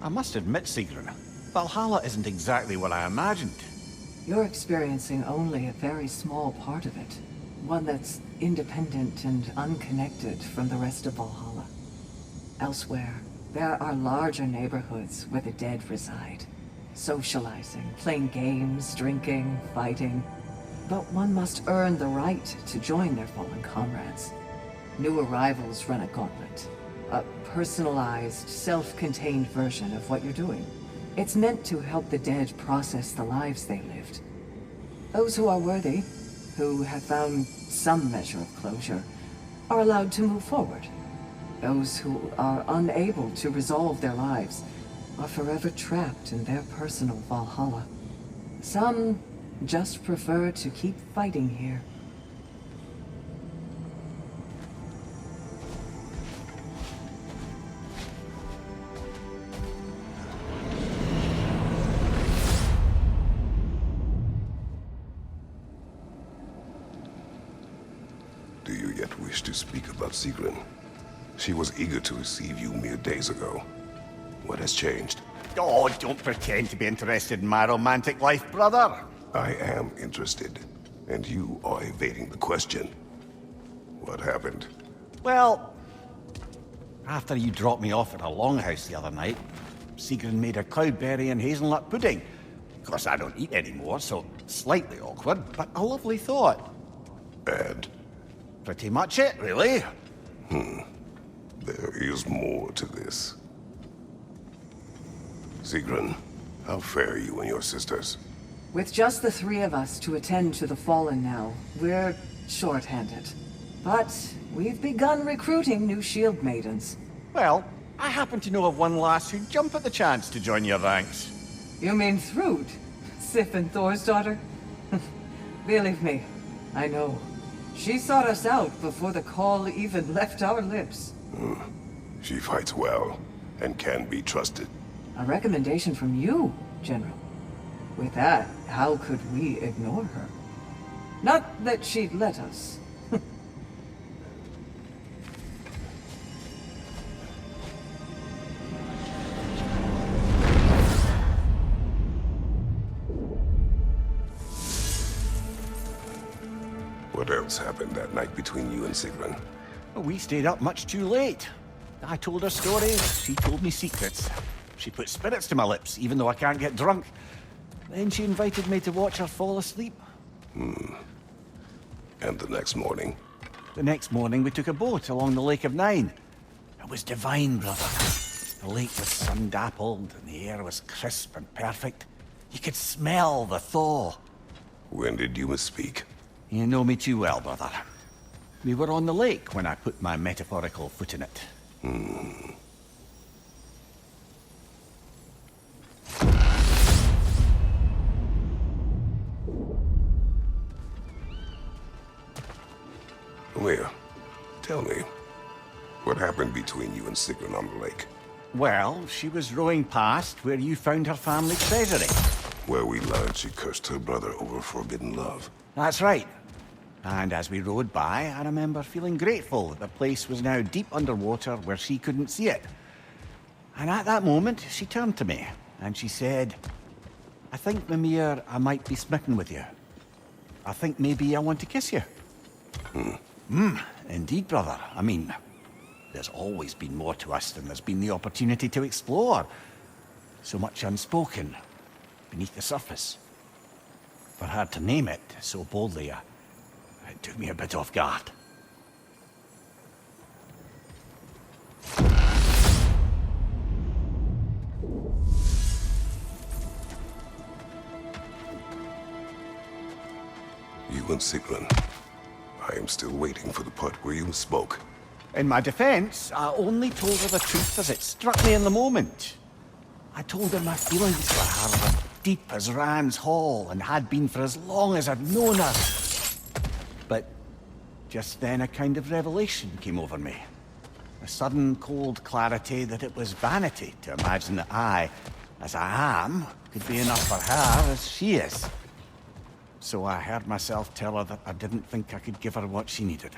I must admit, Sigrun, Valhalla isn't exactly what I imagined. You're experiencing only a very small part of it. One that's independent and unconnected from the rest of Valhalla. Elsewhere, there are larger neighborhoods where the dead reside. Socializing, playing games, drinking, fighting. But one must earn the right to join their fallen comrades. New arrivals run a gauntlet. A personalized, self-contained version of what you're doing. It's meant to help the dead process the lives they lived. Those who are worthy, who have found some measure of closure, are allowed to move forward. Those who are unable to resolve their lives are forever trapped in their personal Valhalla. Some just prefer to keep fighting here. Do you yet wish to speak about Sigrun? She was eager to receive you mere days ago. What has changed? Oh, don't pretend to be interested in my romantic life, brother. I am interested, and you are evading the question. What happened? Well, after you dropped me off at a longhouse the other night, Sigrun made a cloudberry and hazelnut pudding. Of course, I don't eat anymore, so slightly awkward, but a lovely thought. And? Pretty much it, really. There is more to this. Sigrun, how fare you and your sisters? With just the three of us to attend to the fallen now, we're short-handed. But we've begun recruiting new shield maidens. Well, I happen to know of one lass who'd jump at the chance to join your ranks. You mean Thrud? Sif and Thor's daughter? Believe me, I know. She sought us out before the call even left our lips. She fights well, and can be trusted. A recommendation from you, General. With that, how could we ignore her? Not that she'd let us. What else happened that night between you and Sigrun? We stayed up much too late. I told her stories, she told me secrets. She put spirits to my lips, even though I can't get drunk. Then she invited me to watch her fall asleep. And the next morning? The next morning, we took a boat along the Lake of Nine. It was divine, brother. The lake was sun-dappled, and the air was crisp and perfect. You could smell the thaw. When did you misspeak? You know me too well, brother. We were on the lake when I put my metaphorical foot in it. Mimir, tell me, what happened between you and Sigrun on the lake? Well, she was rowing past where you found her family treasury. Where we learned she cursed her brother over forbidden love. That's right. And as we rowed by, I remember feeling grateful that the place was now deep underwater where she couldn't see it. And at that moment, she turned to me, and she said, I think, Mimir, I might be smitten with you. I think maybe I want to kiss you. Indeed, brother. I mean, there's always been more to us than there's been the opportunity to explore. So much unspoken, beneath the surface. For her to name it so boldly, it took me a bit off guard. You and Sigrun. I am still waiting for the part where you spoke. In my defense, I only told her the truth as it struck me in the moment. I told her my feelings for her were deep as Rand's Hall and had been for as long as I'd known her. But just then a kind of revelation came over me. A sudden cold clarity that it was vanity to imagine that I, as I am, could be enough for her as she is. So I heard myself tell her that I didn't think I could give her what she needed.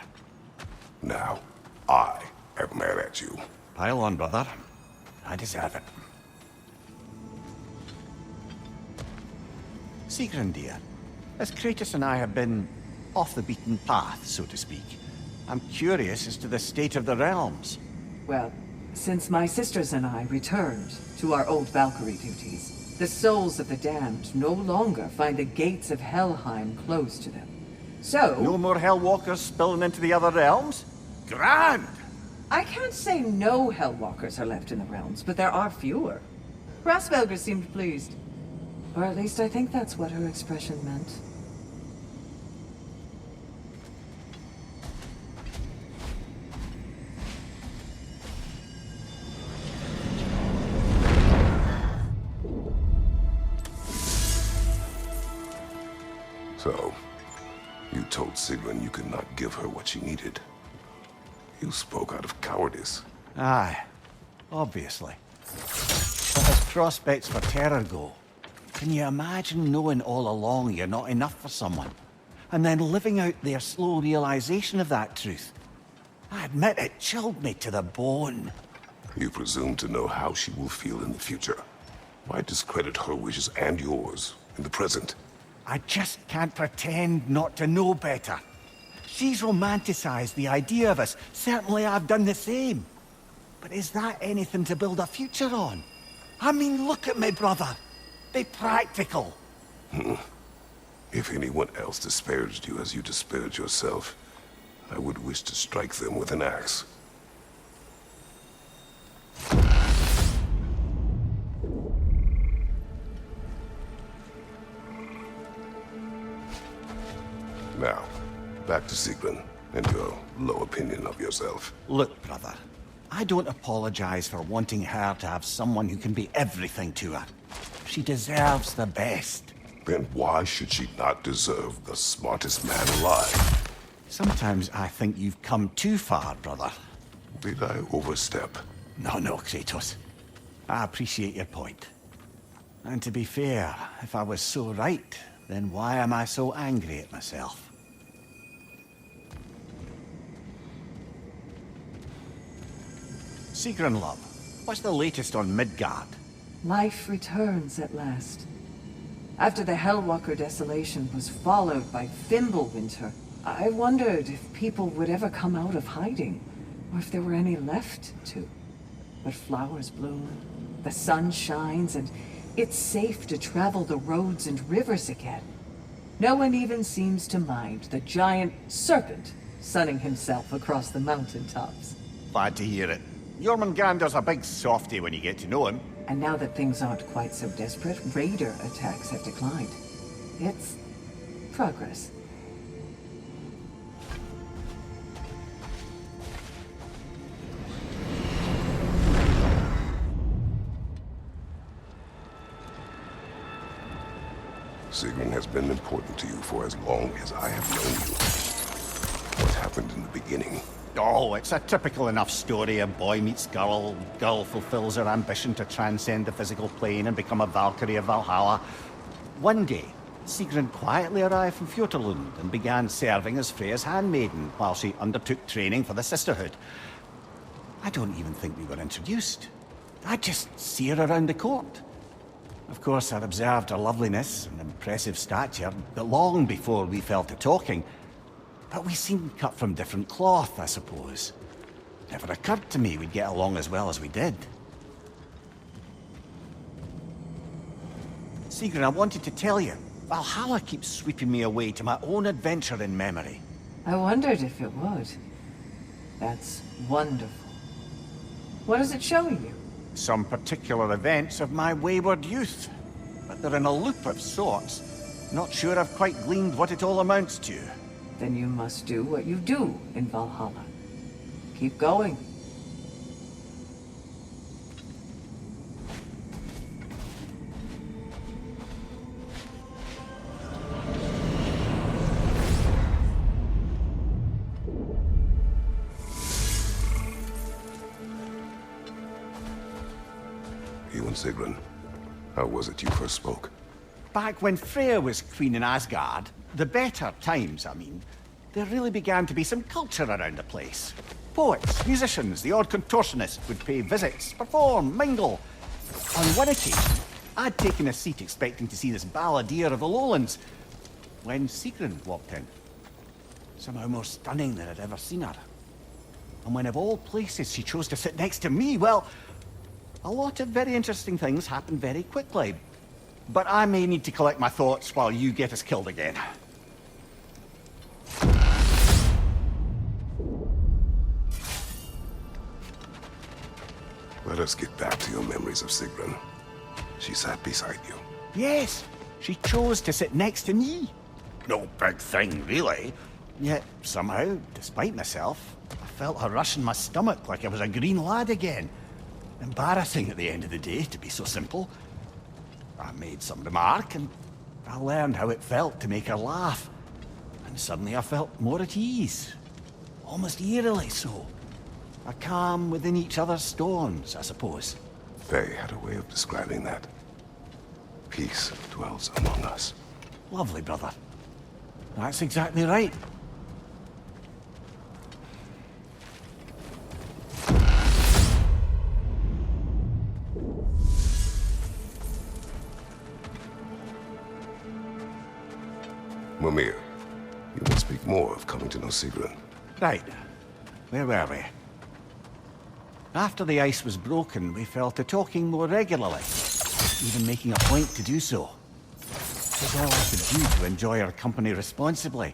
Now, I am mad at you. Pile on, brother. I deserve it. Sigrun, dear, as Kratos and I have been off the beaten path, so to speak, I'm curious as to the state of the realms. Well, since my sisters and I returned to our old Valkyrie duties, the souls of the damned no longer find the gates of Helheim closed to them. So... No more Hellwalkers spilling into the other realms? Grand! I can't say no Hellwalkers are left in the realms, but there are fewer. Rasvelger seemed pleased. Or at least I think that's what her expression meant. So, you told Sigrun you could not give her what she needed. You spoke out of cowardice. Aye, obviously. But as prospects for terror go, can you imagine knowing all along you're not enough for someone, and then living out their slow realization of that truth? I admit it chilled me to the bone. You presume to know how she will feel in the future. Why discredit her wishes and yours in the present? I just can't pretend not to know better. She's romanticized the idea of us. Certainly I've done the same. But is that anything to build a future on? I mean, look at me, brother. Be practical. If anyone else disparaged you as you disparaged yourself, I would wish to strike them with an axe. Now, back to Sigrun and your low opinion of yourself. Look, brother. I don't apologize for wanting her to have someone who can be everything to her. She deserves the best. Then why should she not deserve the smartest man alive? Sometimes I think you've come too far, brother. Did I overstep? No, Kratos. I appreciate your point. And to be fair, if I was so right, then why am I so angry at myself? Sigrun, love, what's the latest on Midgard? Life returns at last. After the Hellwalker desolation was followed by Fimbulwinter, I wondered if people would ever come out of hiding, or if there were any left to. But flowers bloom, the sun shines, and it's safe to travel the roads and rivers again. No one even seems to mind the giant serpent sunning himself across the mountaintops. Glad to hear it. Jormungandr's a big softy when you get to know him. And now that things aren't quite so desperate, raider attacks have declined. It's progress. Sigrun has been important to you for as long as I have known you. What happened in the beginning? Oh, it's a typical enough story. A boy meets girl, girl fulfills her ambition to transcend the physical plane and become a Valkyrie of Valhalla. One day, Sigrun quietly arrived from Fjotalund and began serving as Freya's handmaiden while she undertook training for the sisterhood. I don't even think we were introduced. I just see her around the court. Of course, I observed her loveliness and impressive stature, but long before we fell to talking. But we seemed cut from different cloth, I suppose. Never occurred to me we'd get along as well as we did. Sigrun, I wanted to tell you, Valhalla keeps sweeping me away to my own adventure in memory. I wondered if it would. That's wonderful. What is it showing you? Some particular events of my wayward youth. But they're in a loop of sorts. Not sure I've quite gleaned what it all amounts to. Then you must do what you do in Valhalla. Keep going. You and Sigrun, how was it you first spoke? Back when Freya was queen in Asgard, the better times, I mean, there really began to be some culture around the place. Poets, musicians, the odd contortionist would pay visits, perform, mingle. On one occasion, I'd taken a seat expecting to see this balladeer of the lowlands, when Sigrun walked in. Somehow more stunning than I'd ever seen her. And when of all places she chose to sit next to me, well, a lot of very interesting things happened very quickly. But I may need to collect my thoughts while you get us killed again. Let us get back to your memories of Sigrun. She sat beside you. Yes, she chose to sit next to me. No big thing, really. Yet, somehow, despite myself, I felt her rush in my stomach like I was a green lad again. Embarrassing at the end of the day, to be so simple. I made some remark, and I learned how it felt to make her laugh. And suddenly I felt more at ease. Almost eerily so. A calm within each other's storms, I suppose. Faye had a way of describing that. Peace dwells among us. Lovely, brother. That's exactly right. Mimir, you must speak more of coming to know Sigrun. Right. Where were we? After the ice was broken, we fell to talking more regularly, even making a point to do so. It was all I could do to enjoy her company responsibly,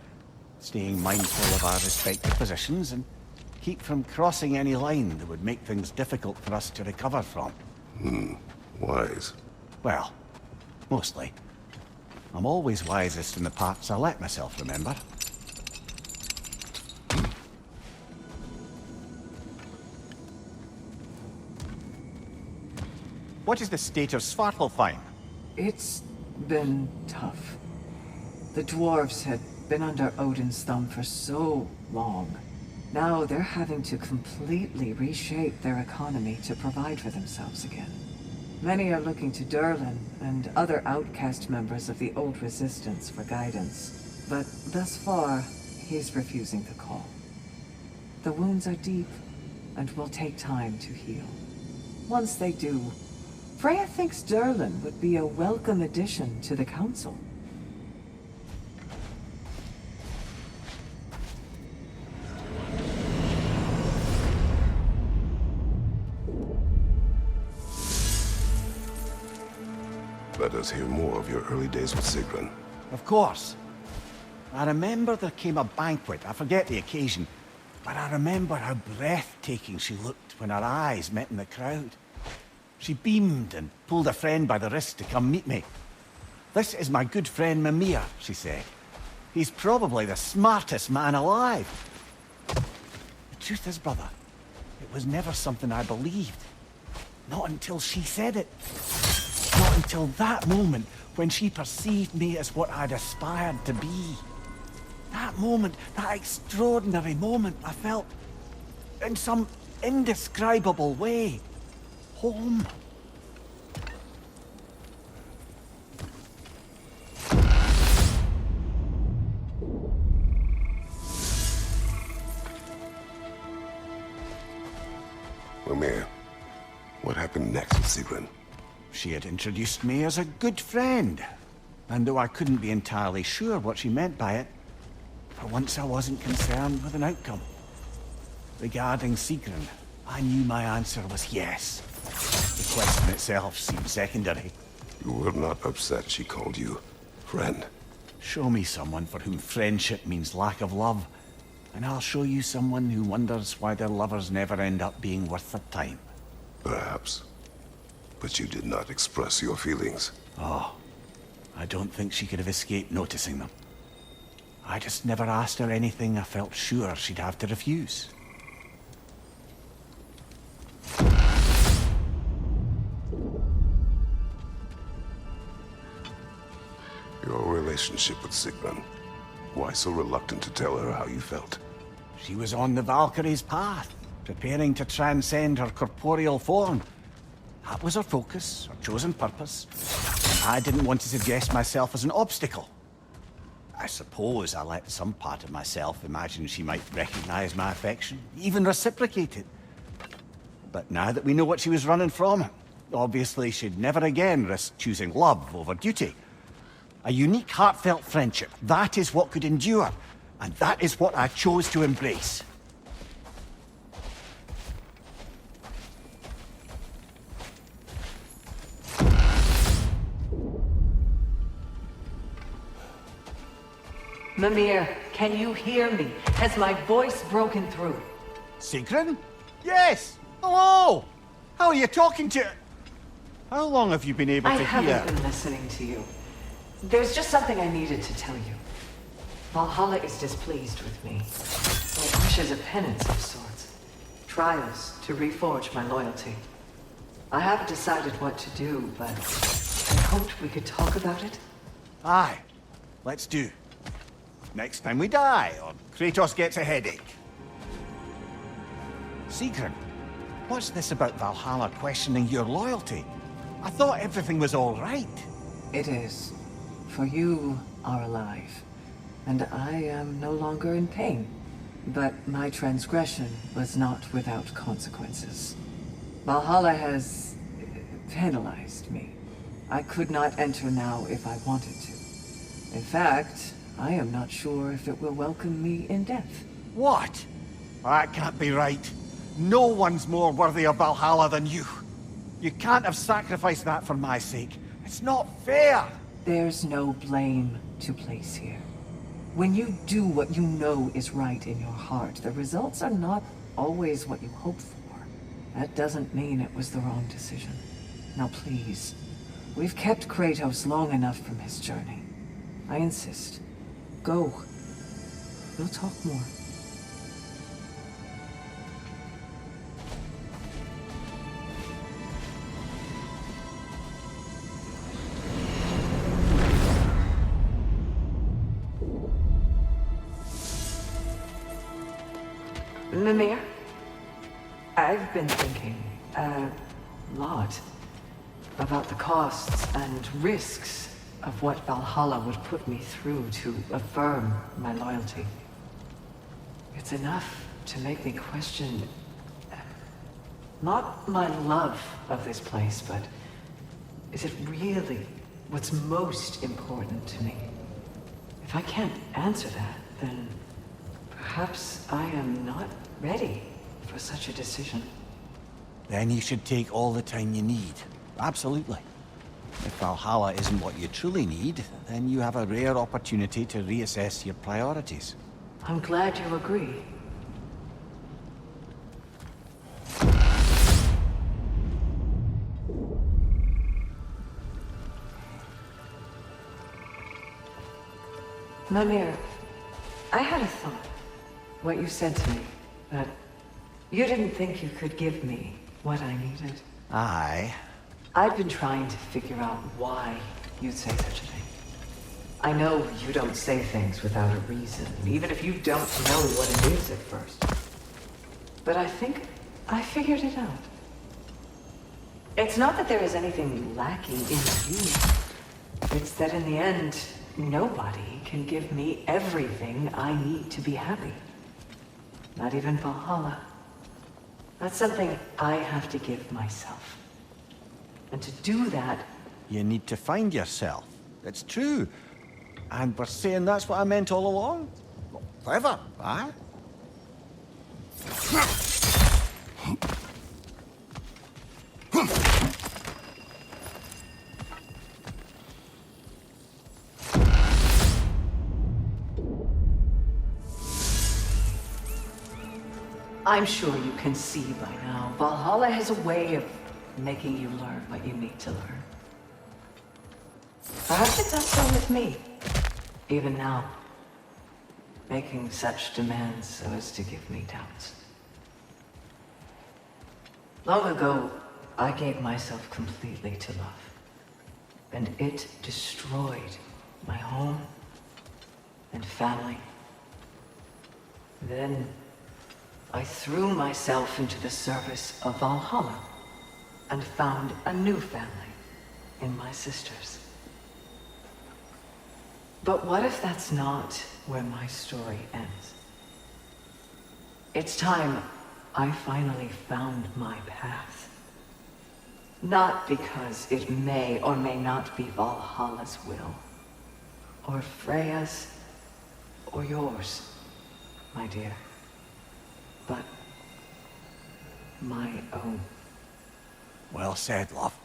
staying mindful of our respective positions and keep from crossing any line that would make things difficult for us to recover from. Wise. Well, mostly. I'm always wisest in the parts I let myself remember. What is the state of Svartalfheim? It's been tough. The dwarves had been under Odin's thumb for so long. Now they're having to completely reshape their economy to provide for themselves again. Many are looking to Durlin and other outcast members of the old resistance for guidance. But thus far, he's refusing the call. The wounds are deep and will take time to heal. Once they do, Freya thinks Durlin would be a welcome addition to the Council. Let us hear more of your early days with Sigrun. Of course. I remember there came a banquet. I forget the occasion. But I remember how breathtaking she looked when her eyes met in the crowd. She beamed and pulled a friend by the wrist to come meet me. "This is my good friend Mimir," she said. "He's probably the smartest man alive." The truth is, brother, it was never something I believed. Not until she said it. Not until that moment when she perceived me as what I'd aspired to be. That moment, that extraordinary moment, I felt, in some indescribable way, home. Mimir, what happened next with Sigrun? She had introduced me as a good friend. And though I couldn't be entirely sure what she meant by it, for once I wasn't concerned with an outcome. Regarding Sigrun, I knew my answer was yes. The question itself seemed secondary. You were not upset she called you friend. Show me someone for whom friendship means lack of love, and I'll show you someone who wonders why their lovers never end up being worth their time. Perhaps. But you did not express your feelings. Oh, I don't think she could have escaped noticing them. I just never asked her anything I felt sure she'd have to refuse. Your relationship with Sigrun. Why so reluctant to tell her how you felt? She was on the Valkyrie's path, preparing to transcend her corporeal form. That was her focus, her chosen purpose. I didn't want to suggest myself as an obstacle. I suppose I let some part of myself imagine she might recognize my affection, even reciprocate it. But now that we know what she was running from, Obviously, she'd never again risk choosing love over duty. A unique, heartfelt friendship, that is what could endure. And that is what I chose to embrace. Mimir, can you hear me? Has my voice broken through? Sigrun? Yes! Hello! How are you talking to... How long have you been able I to hear? haven't been listening to you. There's just something I needed to tell you. Valhalla is displeased with me. It wishes a penance of sorts. Trials to reforge my loyalty. I haven't decided what to do, but I hoped we could talk about it. Aye, let's do. Next time we die, or Kratos gets a headache. Sigrun, what's this about Valhalla questioning your loyalty? I thought everything was all right. It is. For you are alive, and I am no longer in pain. But my transgression was not without consequences. Valhalla has penalized me. I could not enter now if I wanted to. In fact, I am not sure if it will welcome me in death. What? That can't be right. No one's more worthy of Valhalla than you. You can't have sacrificed that for my sake. It's not fair. There's no blame to place here. When you do what you know is right in your heart, the results are not always what you hope for. That doesn't mean it was the wrong decision. Now please, we've kept Kratos long enough from his journey. I insist. Go. We'll talk more. Mimir, I've been thinking a lot about the costs and risks of what Valhalla would put me through to affirm my loyalty. It's enough to make me question not my love of this place, but is it really what's most important to me? If I can't answer that, then perhaps I am not ready for such a decision. Then you should take all the time you need. Absolutely. If Valhalla isn't what you truly need, then you have a rare opportunity to reassess your priorities. I'm glad you agree. Mimir, I had a thought. What you said to me, that you didn't think you could give me what I needed. Aye. I've been trying to figure out why you'd say such a thing. I know you don't say things without a reason, even if you don't know what it is at first. But I think I figured it out. It's not that there is anything lacking in you. It's that in the end, nobody can give me everything I need to be happy. Not even Valhalla. That's something I have to give myself. And to do that... You need to find yourself. It's true. And we're saying that's what I meant all along? Well, clever, aye? I'm sure you can see by now, Valhalla has a way of making you learn what you need to learn. Perhaps it does so with me, even now, making such demands so as to give me doubts. Long ago, I gave myself completely to love, and it destroyed my home and family. Then I threw myself into the service of Valhalla and found a new family in my sisters. But what if that's not where my story ends? It's time I finally found my path. Not because it may or may not be Valhalla's will, or Freya's, or yours, my dear, but my own. Well said, love.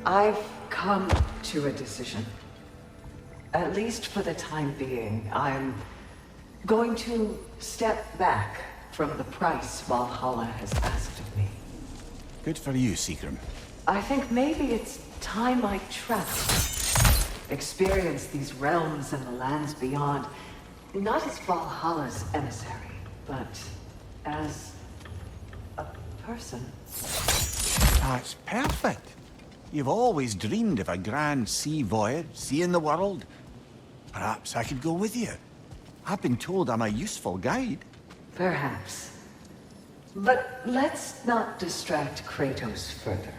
I've come to a decision. At least for the time being, I'm going to step back from the price Valhalla has asked of me. Good for you, Sigrun. I think maybe it's time I travel. Experience these realms and the lands beyond, not as Valhalla's emissary, but as a person. That's perfect. You've always dreamed of a grand sea voyage, seeing the world. Perhaps I could go with you. I've been told I'm a useful guide. Perhaps. But let's not distract Kratos further.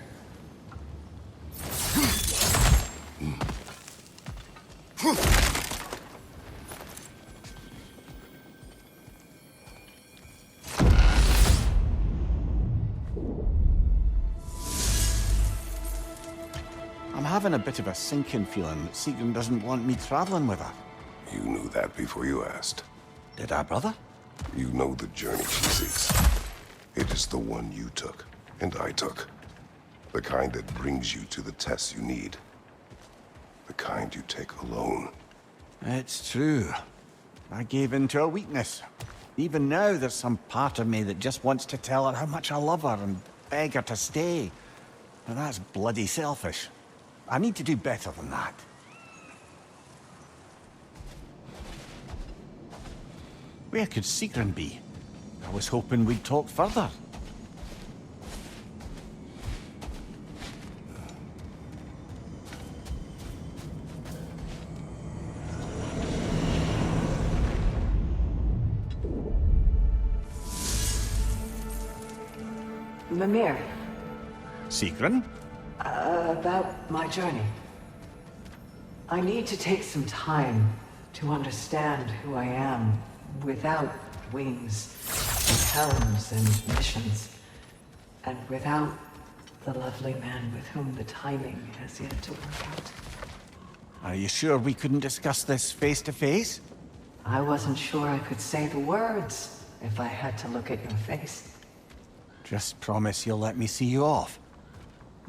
I'm having a bit of a sinking feeling that Sigrun doesn't want me traveling with her. You knew that before you asked. Did I, brother? You know the journey she seeks. It is the one you took, and I took. The kind that brings you to the tests you need. The kind you take alone. It's true. I gave in to a weakness. Even now, there's some part of me that just wants to tell her how much I love her and beg her to stay. But that's bloody selfish. I need to do better than that. Where could Sigrun be? I was hoping we'd talk further. Mimir, Sigrun? about my journey. I need to take some time to understand who I am without wings and helms and missions, and without the lovely man with whom the timing has yet to work out. Are you sure we couldn't discuss this face to face? I wasn't sure I could say the words if I had to look at your face. Just promise you'll let me see you off.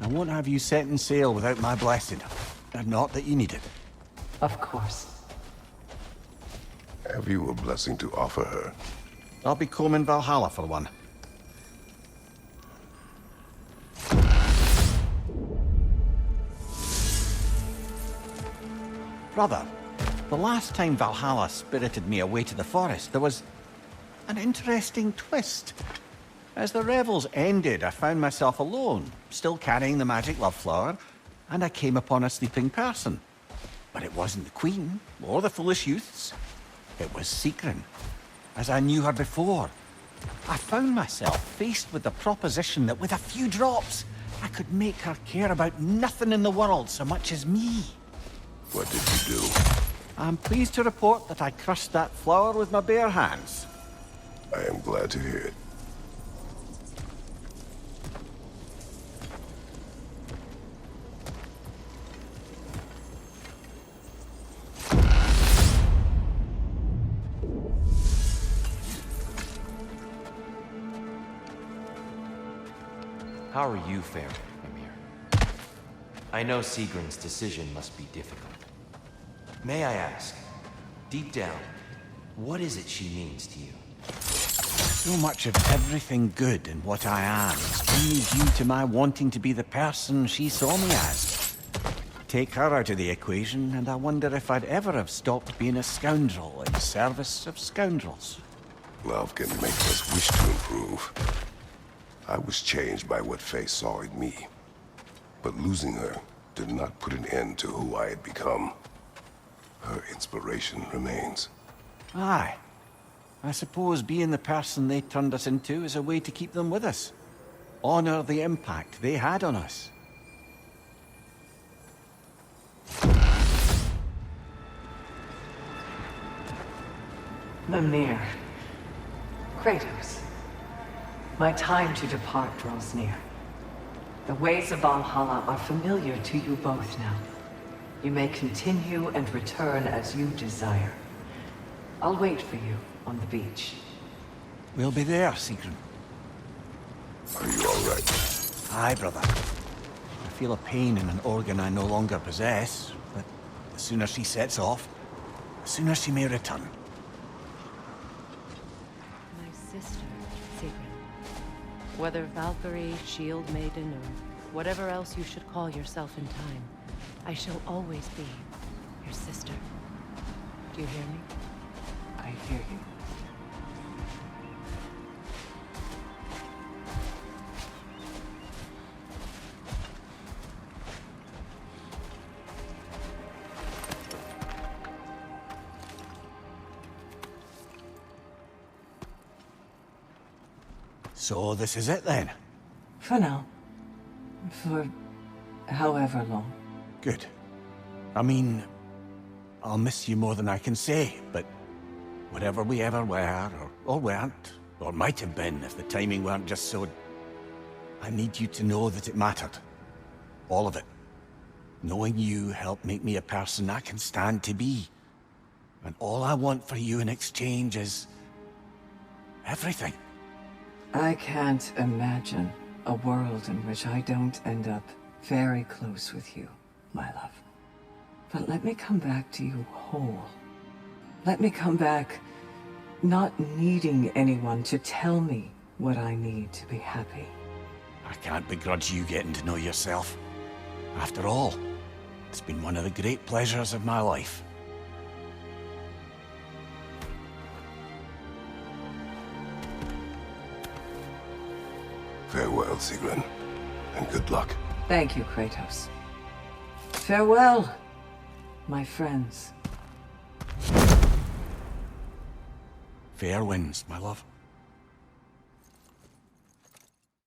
I won't have you setting sail without my blessing. Not that you need it. Of course. Have you a blessing to offer her? I'll be combing Valhalla for one. Brother, the last time Valhalla spirited me away to the forest, there was an interesting twist. As the revels ended, I found myself alone, still carrying the magic love flower, and I came upon a sleeping person. But it wasn't the queen, or the foolish youths. It was Sigrun, as I knew her before. I found myself faced with the proposition that with a few drops, I could make her care about nothing in the world so much as me. What did you do? I'm pleased to report that I crushed that flower with my bare hands. I am glad to hear it. How are you faring, Mimir? I know Sigrun's decision must be difficult. May I ask, deep down, what is it she means to you? So much of everything good in what I am is only due to my wanting to be the person she saw me as. Take her out of the equation, and I wonder if I'd ever have stopped being a scoundrel in service of scoundrels. Love can make us wish to improve. I was changed by what Faye saw in me. But losing her did not put an end to who I had become. Her inspiration remains. Aye. I suppose being the person they turned us into is a way to keep them with us. Honor the impact they had on us. Mimir. Kratos. My time to depart draws near. The ways of Valhalla are familiar to you both now. You may continue and return as you desire. I'll wait for you on the beach. We'll be there, Sigrun. Are you all right? Aye, brother. I feel a pain in an organ I no longer possess, but the sooner she sets off, the sooner she may return. My sister, Sigrun. Whether Valkyrie, Shield Maiden, or whatever else you should call yourself in time, I shall always be your sister. Do you hear me? I hear you. So this is it then? For now. For however long. Good. I mean, I'll miss you more than I can say, but whatever we ever were, or weren't, or might have been if the timing weren't just so... I need you to know that it mattered. All of it. Knowing you helped make me a person I can stand to be. And all I want for you in exchange is... everything. I can't imagine a world in which I don't end up very close with you, my love. But let me come back to you whole. Let me come back not needing anyone to tell me what I need to be happy. I can't begrudge you getting to know yourself. After all, it's been one of the great pleasures of my life. Farewell, Sigrun, and good luck. Thank you, Kratos. Farewell, my friends. Fair winds, my love.